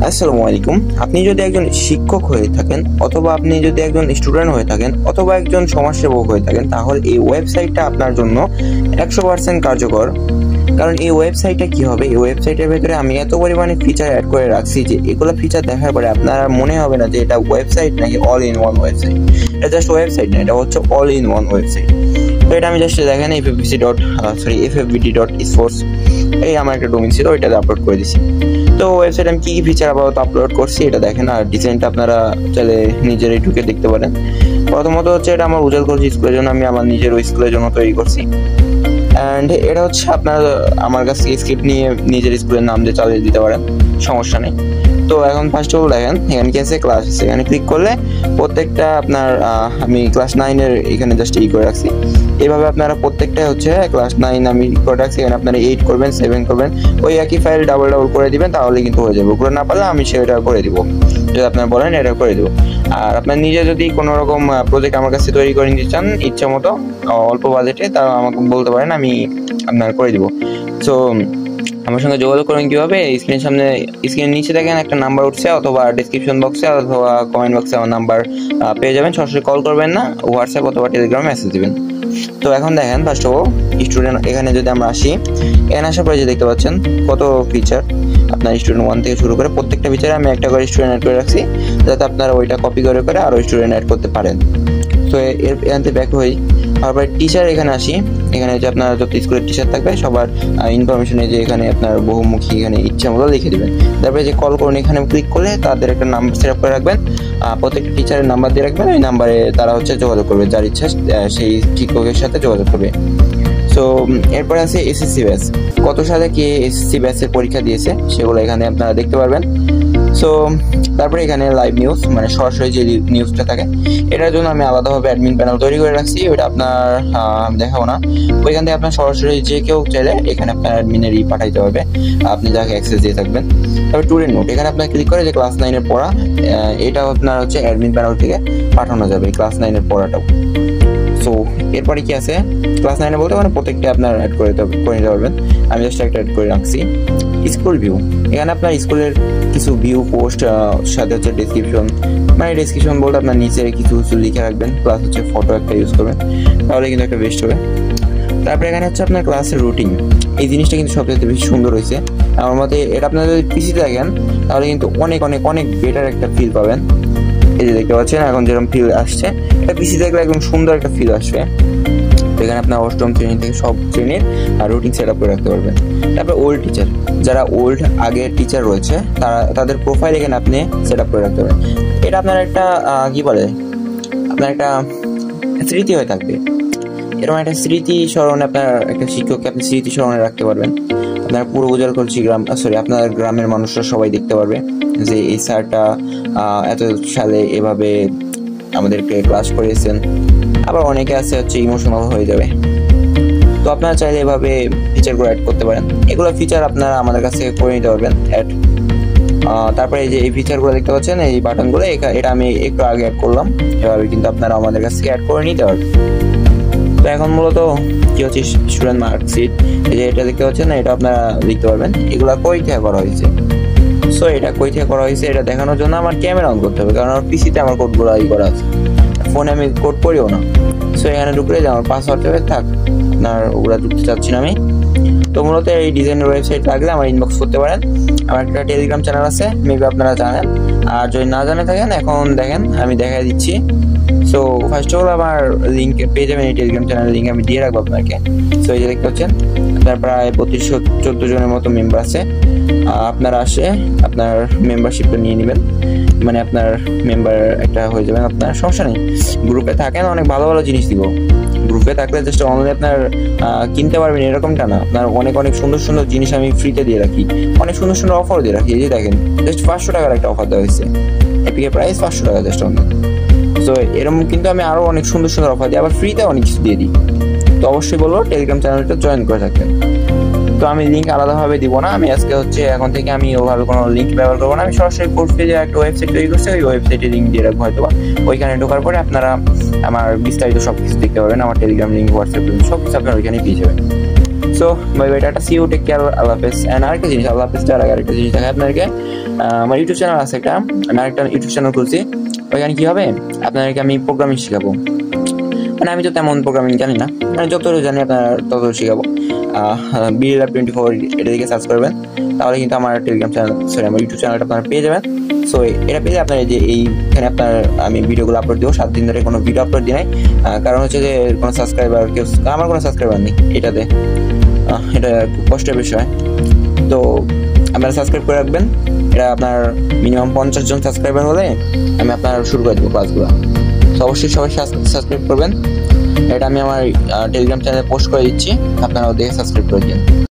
আসসালামু আলাইকুম। আপনি যদি একজন শিক্ষক হয়ে থাকেন অথবা আপনি যদি একজন স্টুডেন্ট হয়ে থাকেন অথবা একজন সমাজসেবক হয়ে থাকেন, তাহলে এই ওয়েবসাইটটা আপনার জন্য 100% কার্যকর। কারণ এই ওয়েবসাইটে কি হবে, এই ওয়েবসাইটের ভেতরে আমি এত পরিমাণে ফিচার অ্যাড করে রাখছি যে এগুলো ফিচার দেখার পরে আপনার মনে হবে না যে এটা ওয়েবসাইট নাকি অল ইন ওয়ান ওয়েবসাইট। এটা জাস্ট ওয়েবসাইট না, এটা হচ্ছে অল ইন ওয়ান ওয়েবসাইট। তো এটা আমি জাস্ট দেখেন ffbc.sports এই আমার একটা ডোমেইন ছিল, ওইটাতে আপলোড করে দিছি। তো ওয়েবসাইট আমি কি কি ফিচার আপাতত আপলোড করছি এটা দেখেন, আর ডিজাইনটা আপনারা চাইলে নিজেরাই ঢুকে দেখতে পারেন। প্রথমত হচ্ছে এটা আমার উজাল করছি স্কুলের জন্য, আমি আমার নিজের স্কুলের জন্য তৈরি করছি। অ্যান্ড এটা হচ্ছে আপনার আমার কাছ থেকে স্ক্রিপ্ট নিয়ে নিজের স্কুলের নাম দিয়ে চালিয়ে দিতে পারেন, সমস্যা নেই। তো এখন ফার্স্ট অফ অল দেখেন এখানে কি আছে, ক্লাস আছে। এখানে ক্লিক করলে প্রত্যেকটা আপনার আমি ক্লাস 9-এর এখানে জাস্ট করে রাখছি। এইভাবে আপনারা প্রত্যেকটা হচ্ছে ক্লাস 9 আমি করে রাখছি। এখানে আপনারা 8 করবেন, 7 করবেন, ওই একই ফাইল ডাবল করে দিবেন, তাহলে কিন্তু হয়ে যাবে। ওগুলো না পারলে আমি সেটা করে দিব, যদি আপনারা বলেন এটা করে দেবো। আর আপনার নিজে যদি কোনো রকম প্রজেক্ট আমার কাছে তৈরি করে নিতে চান ইচ্ছা মতো অল্প বাজেটে, তা আমাকে বলতে পারেন, আমি আপনার করে দিব। সো আমার সঙ্গে যোগাযোগ করবেন কীভাবে, স্ক্রিনের নিচে দেখেন একটা নাম্বার উঠছে, অথবা ডিসক্রিপশন বক্সে অথবা কমেন্ট বক্সে আমার নাম্বার পেয়ে যাবেন। সরাসরি কল করবেন না, হোয়াটসঅ্যাপ অথবা টেলিগ্রামে মেসেজ দেবেন। তো এখন দেখেন ফার্স্ট অফ অল স্টুডেন্ট, এখানে যদি আমরা আসি, এখানে আসার পরে যে দেখতে পাচ্ছেন কত ফিচার আপনার স্টুডেন্ট 1 থেকে শুরু করে প্রত্যেকটা ফিচারে আমি একটা করে স্টুডেন্ট অ্যাড করে রাখছি, যাতে আপনারা ওইটা কপি করে আরও স্টুডেন্ট অ্যাড করতে পারেন। তো এখান থেকে ব্যাক হই, তারপরে টিচার এখানে আসি। এখানে যে আপনার যত স্কুলের টিচার থাকবে সবার ইনফরমেশনে যে এখানে আপনার বহুমুখী এখানে ইচ্ছা মতো লিখে দেবেন। তারপরে যে কল করুন, এখানে ক্লিক করলে তাদের একটা নাম্বার সেট আপ করে রাখবেন, প্রত্যেকটা টিচারের নাম্বার দিয়ে রাখবেন। ওই নাম্বারে তারা হচ্ছে যোগাযোগ করবে, যার ইচ্ছা সেই শিক্ষকের সাথে যোগাযোগ করবে। সো এরপরে আছে এসএসসি ব্যাচ, কত সালে কে এসএসসি ব্যাচের পরীক্ষা দিয়েছে সেগুলো এখানে আপনারা দেখতে পারবেন। সো তারপরে এখানে লাইভ নিউজ, মানে সরাসরি যে নিউজটা থাকে, এটার জন্য আমি আলাদাভাবে অ্যাডমিন প্যানেল তৈরি করে রাখছি, ওইটা আপনার দেখাবো না। ওইখান থেকে আপনার সরাসরি যে কেউ চাইলে এখানে আপনার অ্যাডমিনের পাঠাইতে হবে, আপনি যাকে অ্যাক্সেস দিয়ে থাকবেন। তারপর স্টুডেন্ট নোট, এখানে আপনার ক্লিক করে যে ক্লাস 9-এর পড়া, এটা আপনার হচ্ছে অ্যাডমিন প্যানেল থেকে পাঠানো যাবে ক্লাস 9-এর পড়াটাও। সো এরপরে কি আছে, ক্লাস 9-এ বলতে মানে প্রত্যেকটা আপনার অ্যাড করে নিতে পারবেন। আমি জাস্ট একটা অ্যাড করে রাখছি। স্কুল ভিউ, এখানে আপনার স্কুলের কিছু ভিউ পোস্ট সাথে হচ্ছে ডেসক্রিপশন, মানে ডেসক্রিপশন বলতে আপনার নিচে কিছু লিখে রাখবেন, প্লাস হচ্ছে ফটো একটা ইউজ করবেন, তাহলে কিন্তু একটা বেস্ট হবে। তারপরে এখানে হচ্ছে আপনার ক্লাসের রুটিন, এই জিনিসটা কিন্তু সবচেয়ে বেশি সুন্দর হয়েছে আমার মতে। এটা আপনার যদি পিসিতে দেখেন তাহলে কিন্তু অনেক অনেক অনেক বেটার একটা ফিল পাবেন। এই যে দেখতে পাচ্ছেন এখন যেরকম ফিল আসছে, এটা পিসি দেখলে একদম সুন্দর একটা ফিল আসবে। এখানে আপনার অষ্টম শ্রেণী থেকে সব শ্রেণীর রুটিন সেট আপ করে রাখতে পারবেন। তারপরে ওল্ড টিচার, যারা ওল্ড আগের টিচার রয়েছে তাদের প্রোফাইল এখানে আপনি সেট আপ করে রাখতে পারবেন। এটা আপনার একটা কি বলে, আপনার একটা স্মৃতি হয়ে থাকবে। এরকম একটা স্মৃতি স্মরণে আপনার একটা শিক্ষককে আপনি স্মৃতি স্মরণে রাখতে পারবেন। আপনার পুরো উজালকলছি আপনার গ্রামের মানুষরা সবাই দেখতে পারবে যে এই স্যারটা এত সালে এভাবে আমাদেরকে ক্লাস করিয়েছেন। আবার অনেকে আছে হচ্ছে ইমোশনাল হয়ে যাবে, তো আপনারা চাইলে এভাবে ফিচারগুলো অ্যাড করতে পারেন। এগুলো ফিচার আপনারা আমাদের কাছ থেকে করে নিতে পারবেন অ্যাড। তারপরে এই যে এই ফিচারগুলো দেখতে পাচ্ছেন, এই বাটনগুলো, এটা আমি একটু আগে অ্যাড করলাম, এভাবে কিন্তু আপনারা আমাদের কাছ থেকে অ্যাড করে নিতে পারবেন। তো এখন মূলত কি হচ্ছে, স্টুডেন্ট মার্কশিট, এই যে এটা দেখতে পাচ্ছেন না, এটা আপনারা লিখতে পারবেন এগুলো কই থেকে করা হয়েছে। সো এটা কই থেকে করা হয়েছে এটা দেখানোর জন্য আমার ক্যামেরা অন করতে হবে, কারণ আমার পিসিতে আমার কোডগুলো করা আছে, ফোনে আমি কোড পড়িও না। সো এখানে ঢুকলে যে আমার পাসওয়ার্ড থাক, আপনার ওগুলো ঢুকতে চাচ্ছি না আমি। তো মূলত এই ডিজাইনের ওয়েবসাইট লাগলে আমার ইনবক্স করতে পারেন। আমার একটা টেলিগ্রাম চ্যানেল আছে, মেবি আপনারা জানেন, আর যদি না জানে থাকেন এখন দেখেন আমি দেখাই দিচ্ছি। সো ফার্স্ট অফ অল আমার লিঙ্ক পেয়ে যাবেন, এই টেলিগ্রাম চ্যানেলের লিঙ্ক আমি দিয়ে রাখবো আপনাকে। সো এই যে দেখতে পাচ্ছেন আপনার প্রায় 3214 জনের মতো মেম্বার আছে। আপনারা আসে আপনার মেম্বারশিপটা নিয়ে নেবেন, মানে আপনার মেম্বার একটা হয়ে যাবেন, আপনার সমস্যা নেই। গ্রুপে থাকেন, অনেক ভালো ভালো জিনিস দিব। গ্রুপে থাকলে জাস্ট অনলাইনে আপনার কিনতে পারবেন এরকমটা না, আপনার অনেক অনেক সুন্দর সুন্দর জিনিস আমি ফ্রিতে দিয়ে রাখি, অনেক সুন্দর সুন্দর অফার দিয়ে রাখি। এই যে দেখেন জাস্ট 500 টাকার একটা অফার দেওয়া হয়েছে, এপিকে প্রাইস 500 টাকা জাস্ট অনলাইন। তো এরকম কিন্তু আমি আরও অনেক সুন্দর সুন্দর অফার দিই, আবার ফ্রিতে অনেক কিছু দিয়ে দিই। তো অবশ্যই বলবো টেলিগ্রাম চ্যানেলটা জয়েন করে থাকবেন। তো আমি লিঙ্ক আলাদাভাবে দিব না, আমি আজকে হচ্ছে এখন থেকে আমি ওভাবে কোনো লিঙ্ক ব্যবহার করবো না। আমি সরাসরি কোর্স পেজে একটা ওয়েবসাইট তৈরি করছি, ওই ওয়েবসাইটে লিঙ্ক দিয়ে রাখবো হয়তো, ওইখানে ঢোকার পরে আপনারা আমার বিস্তারিত সব কিছু দেখতে পাবেন, আমার টেলিগ্রাম লিঙ্ক, হোয়াটসঅ্যাপ লিঙ্ক সব কিছু আপনারা ওইখানে পেয়ে যাবেন। So bye bye, ta-ta, see you, take care, আল্লাহ হাফেজ। অ্যান্ড আরেকটা জিনিস, আল্লাহ হাফেজ তার আগে আরেকটা জিনিস দেখায় আপনাদেরকে। আমার ইউটিউব চ্যানেল আছে একটা, আমি আরেকটা ইউটিউব চ্যানেল খুলছি। ওইখানে কি হবে, আপনাদেরকে আমি প্রোগ্রামিং শেখাবো। মানে আমি তো তেমন প্রোগ্রামিং জানি না, মানে যতটুকু জানি আপনার ততটুকু শেখাবো। BLab24 এটা দিকে সার্চ করবেন, তাহলে কিন্তু আমার টেলিগ্রাম চ্যানেল, সরি আমার ইউটিউব চ্যানেলটা আপনারা পেয়ে যাবেন। সো এটা পেলে আপনার যে এইখানে আপনার আমি ভিডিওগুলো আপলোড দেবো। 7 দিন ধরে কোনো ভিডিও আপলোড দিই নাই, কারণ হচ্ছে যে কোনো সাবস্ক্রাইবার কেউ, আমার কোনো সাবস্ক্রাইবার নেই এটাতে, এটা খুব কষ্টের বিষয়। তো আপনারা সাবস্ক্রাইব করে রাখবেন, এটা আপনার মিনিমাম 50 জন সাবস্ক্রাইবার হলে আমি আপনার শুরু করে দেবো ক্লাসগুলো। তো অবশ্যই সবাই সাবস্ক্রাইব করবেন। এটা আমি আমার টেলিগ্রাম চ্যানেলে পোস্ট করে দিচ্ছি, আপনারাও দেখে সাবস্ক্রাইব করে দিন।